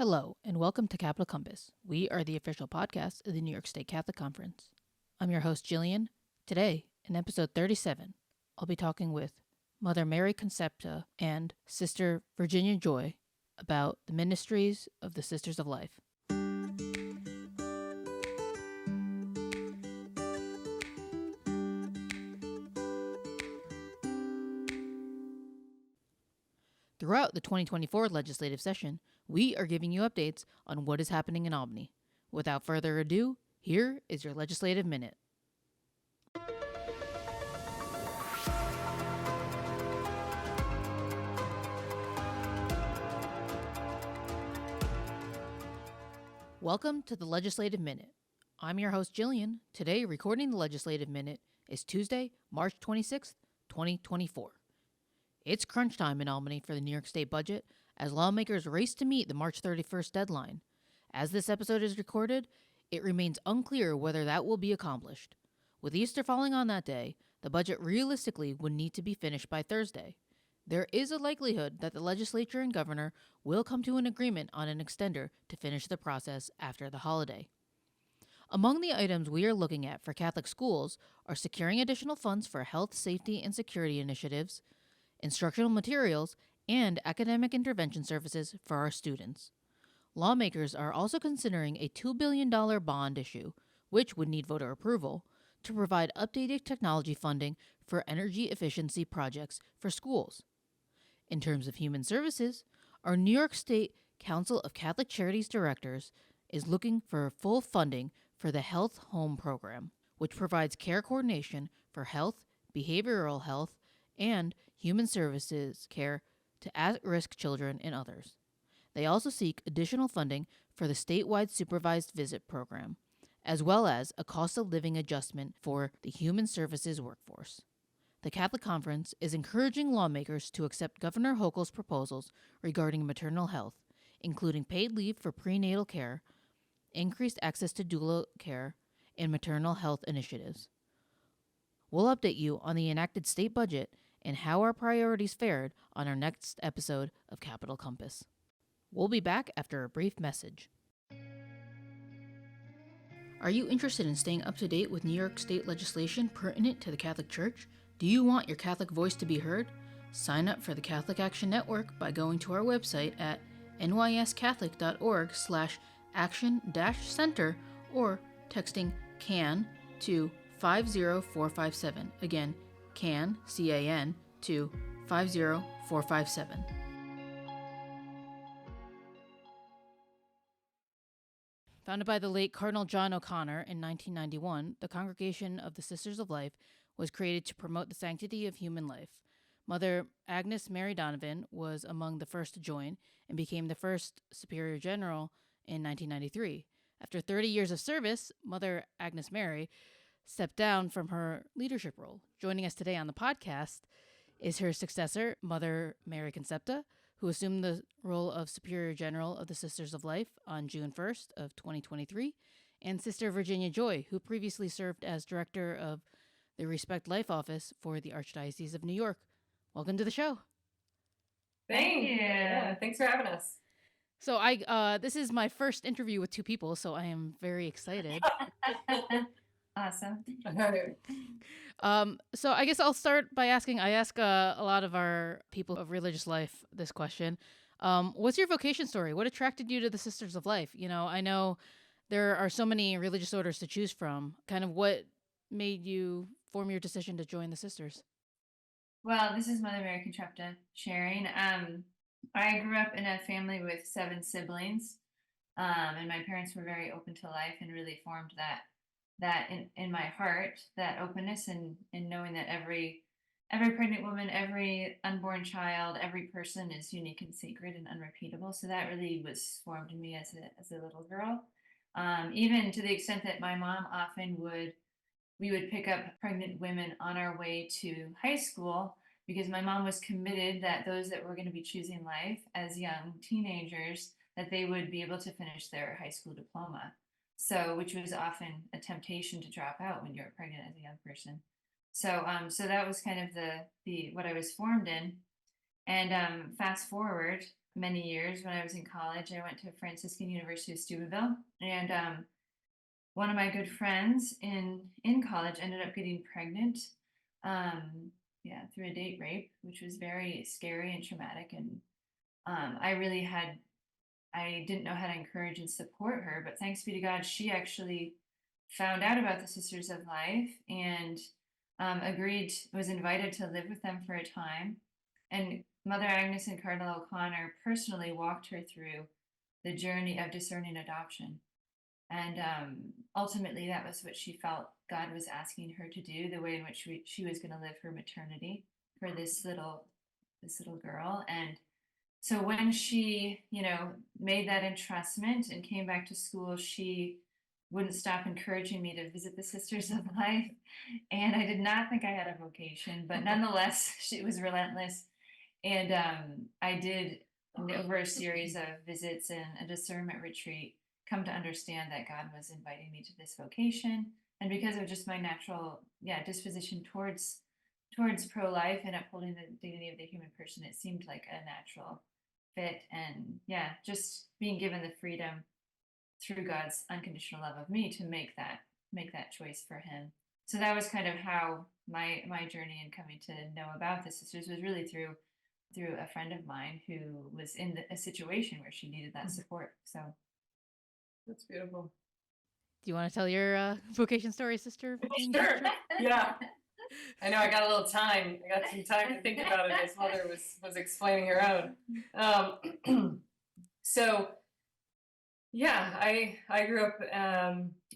Hello, and welcome to Capital Compass. We are the official podcast of the New York State Catholic Conference. I'm your host, Gillian. Today, in episode 37, I'll be talking with Mother Mary Concepta and Sister Virginia Joy about the Ministries of the Sisters of Life. Throughout the 2024 legislative session, we are giving you updates on what is happening in Albany. Without further ado, here is your Legislative Minute. Welcome to the Legislative Minute. I'm your host, Gillian. Today, recording the Legislative Minute is Tuesday, March 26th, 2024. It's crunch time in Albany for the New York State budget as lawmakers race to meet the March 31st deadline. As this episode is recorded, it remains unclear whether that will be accomplished. With Easter falling on that day, the budget realistically would need to be finished by Thursday. There is a likelihood that the legislature and governor will come to an agreement on an extender to finish the process after the holiday. Among the items we are looking at for Catholic schools are securing additional funds for health, safety, and security initiatives, instructional materials, and academic intervention services for our students. Lawmakers are also considering a $2 billion bond issue, which would need voter approval, to provide updated technology funding for energy efficiency projects for schools. In terms of human services, our New York State Council of Catholic Charities Directors is looking for full funding for the Health Home Program, which provides care coordination for health, behavioral health, and human services care to at-risk children and others. They also seek additional funding for the statewide supervised visit program, as well as a cost of living adjustment for the human services workforce. The Catholic Conference is encouraging lawmakers to accept Governor Hochul's proposals regarding maternal health, including paid leave for prenatal care, increased access to doula care, and maternal health initiatives. We'll update you on the enacted state budget and how our priorities fared on our next episode of Capital Compass. We'll be back after a brief message. Are you interested in staying up to date with New York State legislation pertinent to the Catholic Church? Do you want your Catholic voice to be heard? Sign up for the Catholic Action Network by going to our website at nyscatholic.org/action-center or texting CAN to 50457. Again, CAN, C-A-N, to 50457. Founded by the late Cardinal John O'Connor in 1991, the Congregation of the Sisters of Life was created to promote the sanctity of human life. Mother Agnes Mary Donovan was among the first to join and became the first Superior General in 1993. After 30 years of service, Mother Agnes Mary stepped down from her leadership role. Joining us today on the podcast is her successor, Mother Mary Concepta, who assumed the role of Superior General of the Sisters of Life on June 1st of 2023, and Sister Virginia Joy, who previously served as Director of the Respect Life Office for the Archdiocese of New York. Welcome to the show. Thank you. Yeah, thanks for having us. So this is my first interview with two people, so I am very excited. Awesome. So I guess I'll start by asking, I ask a lot of our people of religious life this question. What's your vocation story? What attracted you to the Sisters of Life? You know, I know there are so many religious orders to choose from. Kind of what made you form your decision to join the Sisters? Well, this is Mother Mary Concepta sharing. I grew up in a family with 7 siblings, and my parents were very open to life and really formed that in my heart, that openness and knowing that every pregnant woman, every unborn child, every person is unique and sacred and unrepeatable. So that really was formed in me as a little girl. Even to the extent that my mom often we would pick up pregnant women on our way to high school because my mom was committed that those that were going to be choosing life as young teenagers, that they would be able to finish their high school diploma. So, which was often a temptation to drop out when you're pregnant as a young person. So, so that was kind of the what I was formed in. And fast forward, many years. When I was in college, I went to Franciscan University of Steubenville, and one of my good friends in college ended up getting pregnant. Yeah, through a date rape, which was very scary and traumatic. And I really had I didn't know how to encourage and support her, but thanks be to God, she actually found out about the Sisters of Life and was invited to live with them for a time. And Mother Agnes and Cardinal O'Connor personally walked her through the journey of discerning adoption. And ultimately, that was what she felt God was asking her to do, the way in which she was going to live her maternity for this little girl. And so when she, made that entrustment and came back to school, she wouldn't stop encouraging me to visit the Sisters of Life. And I did not think I had a vocation, but nonetheless, she was relentless. And I did, over a series of visits and a discernment retreat, come to understand that God was inviting me to this vocation. And because of just my natural, disposition towards pro-life and upholding the dignity of the human person, it seemed like a natural fit. And just being given the freedom through God's unconditional love of me to make that choice for him. So that was kind of how my journey in coming to know about the sisters was really through a friend of mine who was in a situation where she needed that support. So That's beautiful. Do you want to tell your vocation story, Sister? Sure. Yeah. I know I got a little time. I got some time to think about it as Mother was explaining her own. So yeah, I grew up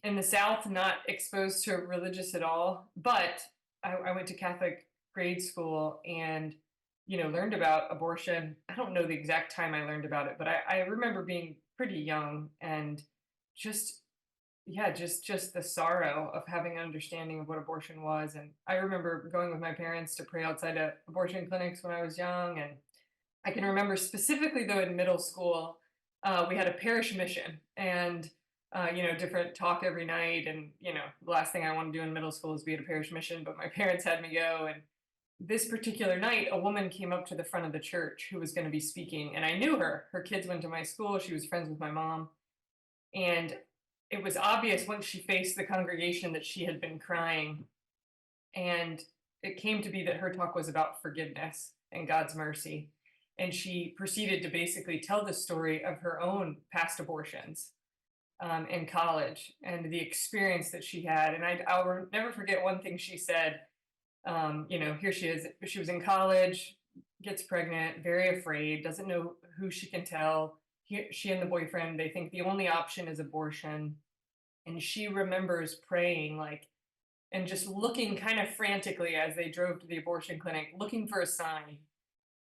in the South, not exposed to religious at all, but I went to Catholic grade school and learned about abortion. I don't know the exact time I learned about it, but I remember being pretty young and just just the sorrow of having an understanding of what abortion was. And I remember going with my parents to pray outside of abortion clinics when I was young. And I can remember specifically, though, in middle school, we had a parish mission and, different talk every night. And, the last thing I wanted to do in middle school is be at a parish mission, but my parents had me go. And this particular night, a woman came up to the front of the church who was going to be speaking. And I knew her. Her kids went to my school. She was friends with my mom. And it was obvious once she faced the congregation that she had been crying. And it came to be that her talk was about forgiveness and God's mercy. And she proceeded to basically tell the story of her own past abortions in college and the experience that she had. And I'll never forget one thing she said. Here she is. She was in college, gets pregnant, very afraid, doesn't know who she can tell. She and the boyfriend, they think the only option is abortion. And she remembers praying and just looking kind of frantically as they drove to the abortion clinic, looking for a sign.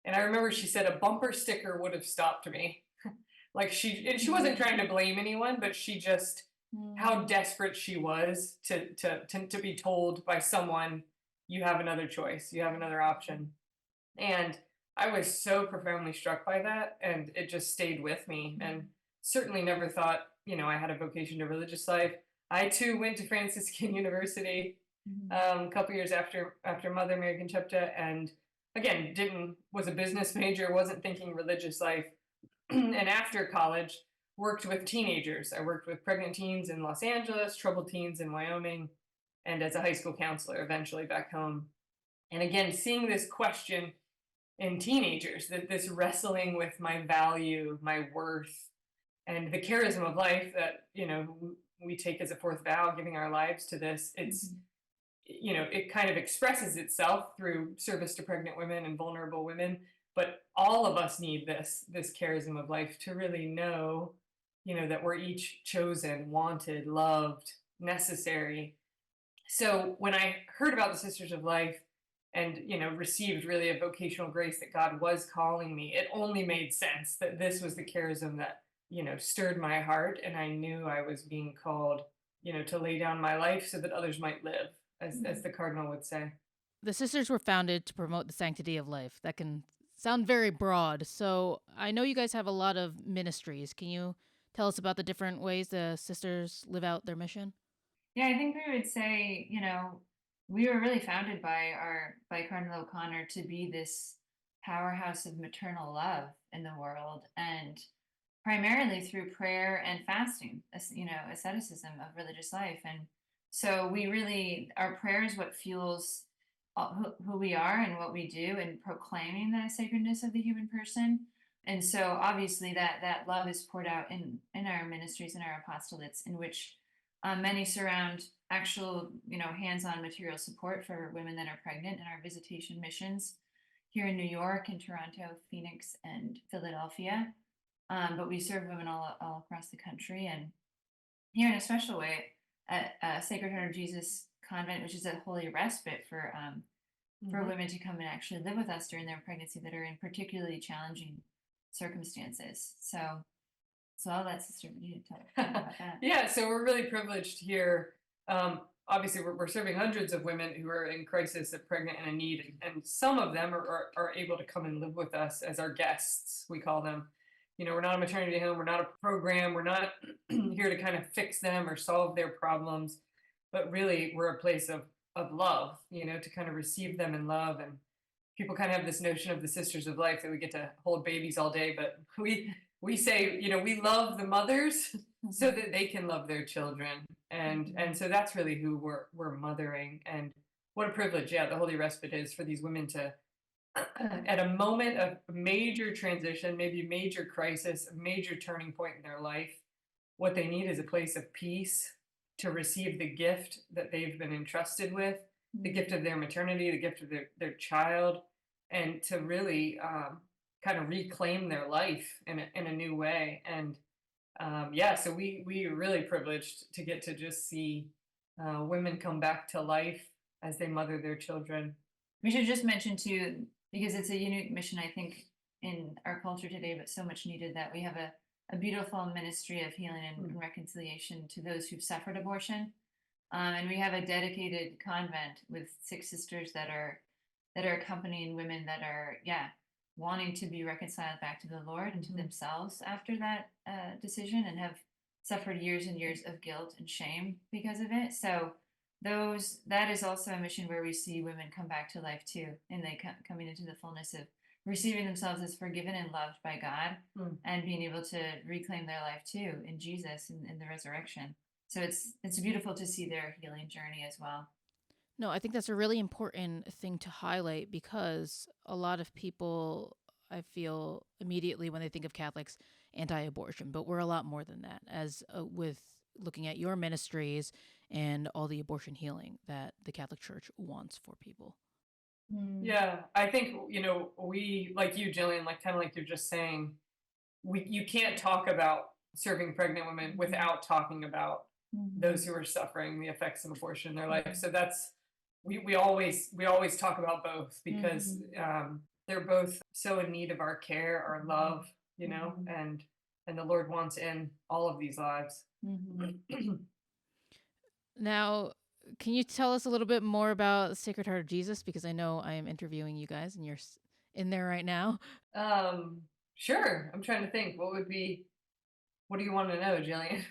And I remember she said a bumper sticker would have stopped me. She wasn't trying to blame anyone, but she just how desperate she was to be told by someone, you have another choice, you have another option. And I was so profoundly struck by that, and it just stayed with me. And certainly never thought, I had a vocation to religious life. I too went to Franciscan University a couple years after Mother Mary Concepta, and again was a business major, wasn't thinking religious life. And after college, worked with teenagers. I worked with pregnant teens in Los Angeles, troubled teens in Wyoming, and as a high school counselor eventually back home. And again, seeing this question in teenagers, that this wrestling with my value, my worth, and the charism of life that we take as a fourth vow, giving our lives to this. It's it kind of expresses itself through service to pregnant women and vulnerable women, but all of us need this charism of life to really know that we're each chosen, wanted, loved, necessary. So when I heard about the Sisters of Life and received really a vocational grace that God was calling me, it only made sense that this was the charism that stirred my heart, and I knew I was being called to lay down my life so that others might live, as the cardinal would say. The sisters were founded to promote the sanctity of life. That can sound very broad. So I know you guys have a lot of ministries. Can you tell us about the different ways the sisters live out their mission? Yeah, I think we would say, we were really founded by Cardinal O'Connor to be this powerhouse of maternal love. in the world, and primarily through prayer and fasting, asceticism of religious life. And so we really, our prayer is what fuels who we are and what we do in proclaiming the sacredness of the human person. And so obviously that love is poured out in our ministries and our apostolates, in which many surround actual, hands-on material support for women that are pregnant in our visitation missions here in New York and Toronto, Phoenix, and Philadelphia. But we serve women all across the country, and here in a special way at Sacred Heart of Jesus Convent, which is a holy respite for women to come and actually live with us during their pregnancy that are in particularly challenging circumstances. So I'll let Sister Benita talk about that. Yeah, so we're really privileged here. Obviously, we're serving hundreds of women who are in crisis, of pregnant and in need, and some of them are able to come and live with us as our guests, we call them. We're not a maternity home, we're not a program, we're not here to kind of fix them or solve their problems, but really we're a place of love, to kind of receive them in love. And people kind of have this notion of the sisters of life, that we get to hold babies all day, but we say, we love the mothers so that they can love their children. And so that's really who we're mothering. And what a privilege, the holy respite is for these women to, at a moment of major transition, maybe major crisis, a major turning point in their life, what they need is a place of peace to receive the gift that they've been entrusted with, the gift of their maternity, the gift of their child, and to really kind of reclaim their life in a new way. And so we are really privileged to get to just see women come back to life as they mother their children. We should just mention too, because it's a unique mission, I think, in our culture today, but so much needed, that we have a beautiful ministry of healing and reconciliation to those who've suffered abortion. And we have a dedicated convent with 6 sisters that are accompanying women that are, wanting to be reconciled back to the Lord and to themselves after that decision, and have suffered years and years of guilt and shame because of it. So that is also a mission where we see women come back to life too, and they coming into the fullness of receiving themselves as forgiven and loved by God, and being able to reclaim their life too in Jesus and in the resurrection. So it's beautiful to see their healing journey as well. No, I think that's a really important thing to highlight, because a lot of people, I feel immediately when they think of Catholics, anti-abortion, but we're a lot more than that, as with looking at your ministries and all the abortion healing that the Catholic Church wants for people. Yeah, I think, we, like you, Gillian, kind of like you're just saying, you can't talk about serving pregnant women without talking about those who are suffering the effects of abortion in their life. So that's, we always talk about both, because they're both so in need of our care, our love, and the Lord wants in all of these lives. Now, can you tell us a little bit more about the Sacred Heart of Jesus? Because I know I am interviewing you guys and you're in there right now. Sure. I'm trying to think. What do you want to know, Gillian?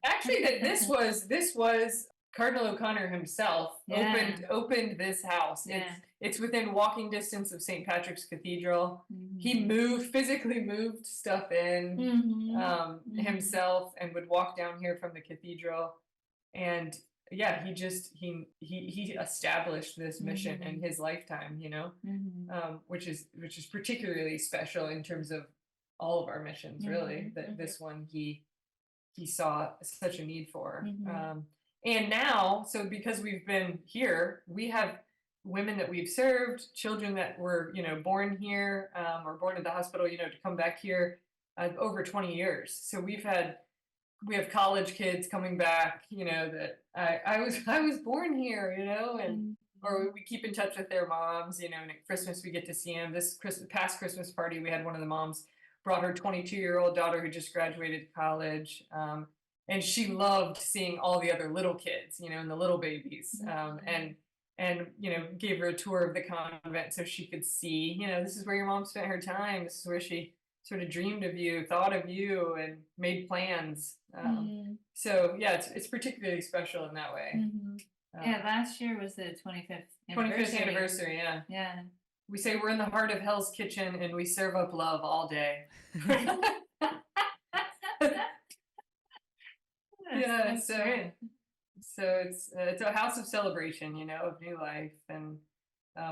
Actually, this was Cardinal O'Connor himself opened this house. It's within walking distance of St. Patrick's Cathedral. He physically moved stuff in himself, and would walk down here from the cathedral. And he established this mission in his lifetime, which is particularly special in terms of all of our missions, really. That this one he saw such a need for. And now, so because we've been here, we have women that we've served, children that were, born here, or born at the hospital, to come back here over 20 years. So we have college kids coming back, that I was born here, and or we keep in touch with their moms, and at Christmas we get to see them. This past Christmas party, we had one of the moms brought her 22-year-old daughter who just graduated college. And she loved seeing all the other little kids, and the little babies, and gave her a tour of the convent so she could see, this is where your mom spent her time. This is where she sort of dreamed of you, thought of you, and made plans. So it's particularly special in that way. Last year was the 25th anniversary. 25th anniversary, yeah. we say we're in the heart of Hell's Kitchen and we serve up love all day. Yeah, That's so great. so it's a house of celebration, you know, of new life, and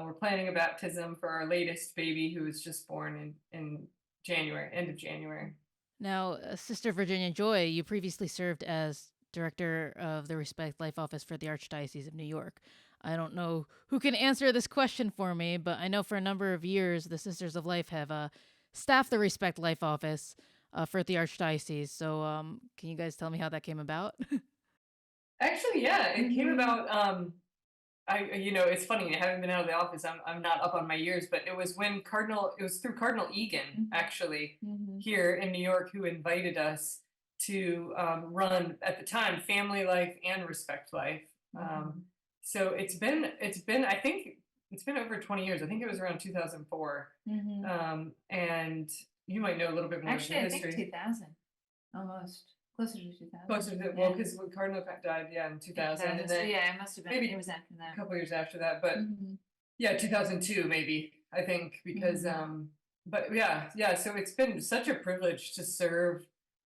we're planning a baptism for our latest baby who was just born in January, end of January. Now, Sister Virginia Joy, you previously served as director of the Respect Life Office for the Archdiocese of New York. I don't know who can answer this question for me, but I know for a number of years the Sisters of Life have staffed the Respect Life Office for the Archdiocese. So, can you guys tell me how that came about? Actually, yeah, it came about. You know, it's funny. I haven't been out of the office. I'm not up on my years, but it was through Cardinal Egan, actually, here in New York, who invited us to run at the time Family Life and Respect Life. So it's been I think it's been over 20 years. I think it was around 2004. And you might know a little bit more Actually, of I the history. think 2000, almost closer to 2000. Closer to well, because when Cardinal died, yeah, in 2000, and So then yeah, it must have been. maybe It was after a that. couple years after that, but yeah, 2002 maybe, I think, because but yeah, so it's been such a privilege to serve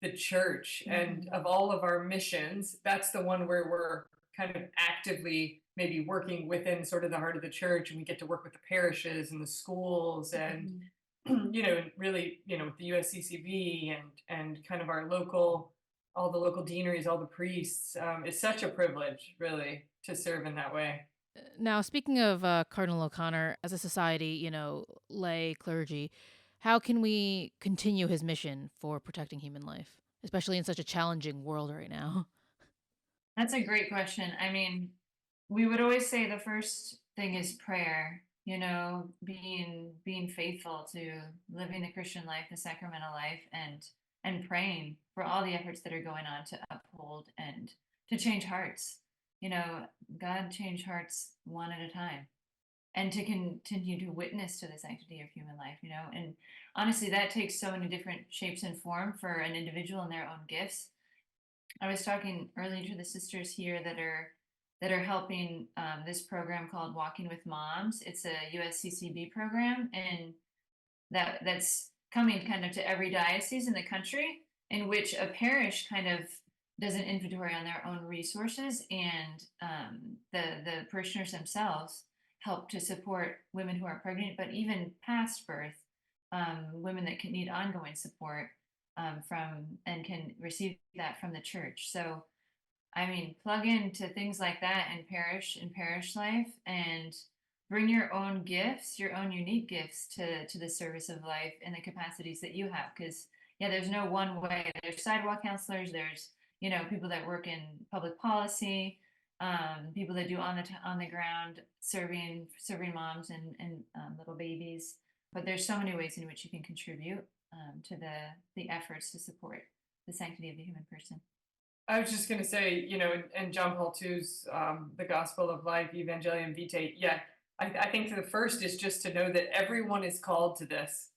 the church, and of all of our missions, that's the one where we're kind of actively maybe working within sort of the heart of the church, and we get to work with the parishes and the schools, and you know, really, you know, with the USCCB and kind of our local, all the local deaneries, all the priests. It's such a privilege, really, to serve in that way. Now, speaking of Cardinal O'Connor, as a society, you know, lay clergy, how can we continue his mission for protecting human life, especially in such a challenging world right now? That's a great question. I mean, we would always say the first thing is prayer, you know, being faithful to living the Christian life, the sacramental life, and praying for all the efforts that are going on to uphold and to change hearts. You know, God changed hearts one at a time, and to continue to witness to the sanctity of human life, you know. And honestly, that takes so many different shapes and form for an individual and their own gifts. I was talking earlier to the sisters here that are helping this program called Walking with Moms. It's a USCCB program, and that's coming kind of to every diocese in the country, in which a parish kind of does an inventory on their own resources, and the parishioners themselves help to support women who are pregnant, but even past birth, women that can need ongoing support from and can receive that from the church. So I mean, plug into things like that in parish life, and bring your own gifts, your own unique gifts to the service of life in the capacities that you have. Because yeah, there's no one way. There's sidewalk counselors. There's, you know, people that work in public policy, people that do on the ground serving moms and little babies. But there's so many ways in which you can contribute to the efforts to support the sanctity of the human person. I was just going to say, you know, and John Paul II's The Gospel of Life, Evangelium Vitae. Yeah, I think the first is just to know that everyone is called to this.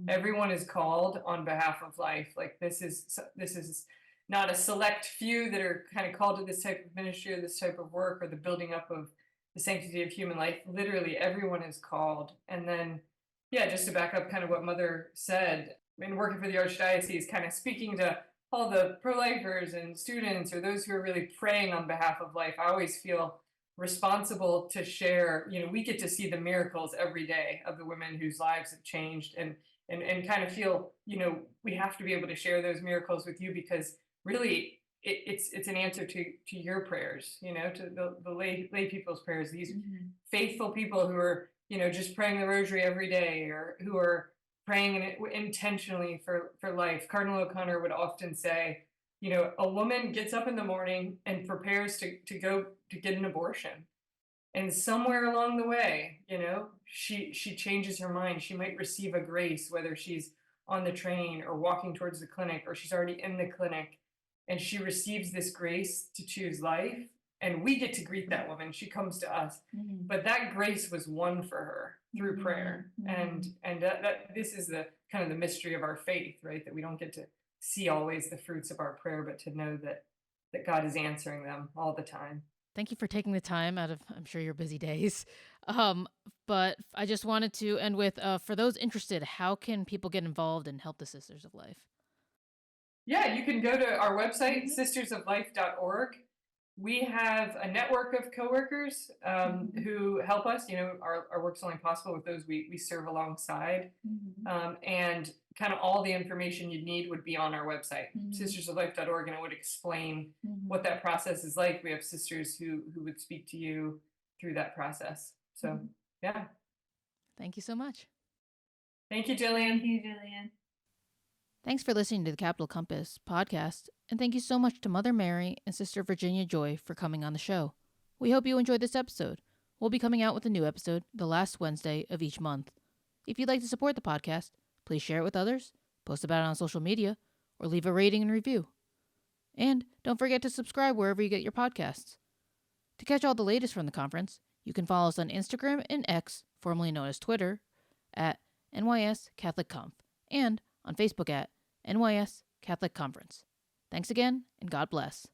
Everyone is called on behalf of life. Like this is not a select few that are kind of called to this type of ministry or this type of work or the building up of the sanctity of human life. Literally, everyone is called. And then, yeah, just to back up kind of what Mother said, in working for the Archdiocese, kind of speaking to all the pro-lifers and students or those who are really praying on behalf of life, I always feel responsible to share. You know, we get to see the miracles every day of the women whose lives have changed, and kind of feel, you know, we have to be able to share those miracles with you, because really it's an answer to your prayers, you know, to the lay people's prayers, these faithful people who are, you know, just praying the rosary every day, or who are praying intentionally for life. Cardinal O'Connor would often say, you know, a woman gets up in the morning and prepares to go to get an abortion. And somewhere along the way, you know, she changes her mind. She might receive a grace, whether she's on the train or walking towards the clinic, or she's already in the clinic, and she receives this grace to choose life. And we get to greet that woman. She comes to us, but that grace was won for her through prayer. And that this is the kind of the mystery of our faith, right? That we don't get to see always the fruits of our prayer, but to know that God is answering them all the time. Thank you for taking the time out of, I'm sure, your busy days. But I just wanted to end with, for those interested, how can people get involved and help the Sisters of Life? Yeah, you can go to our website, sistersoflife.org. We have a network of coworkers who help us. Our work's only possible with those we serve alongside. And kind of all the information you'd need would be on our website, sistersoflife.org, and it would explain what that process is like. We have sisters who would speak to you through that process. So, yeah. Thank you so much. Thank you, Gillian. Thank you, Gillian. Thanks for listening to the Capital Compass podcast, and thank you so much to Mother Mary and Sister Virginia Joy for coming on the show. We hope you enjoyed this episode. We'll be coming out with a new episode the last Wednesday of each month. If you'd like to support the podcast, please share it with others, post about it on social media, or leave a rating and review. And don't forget to subscribe wherever you get your podcasts. To catch all the latest from the conference, you can follow us on Instagram and X, formerly known as Twitter, at NYS Catholic Conf, and on Facebook at NYS Catholic Conference. Thanks again, and God bless.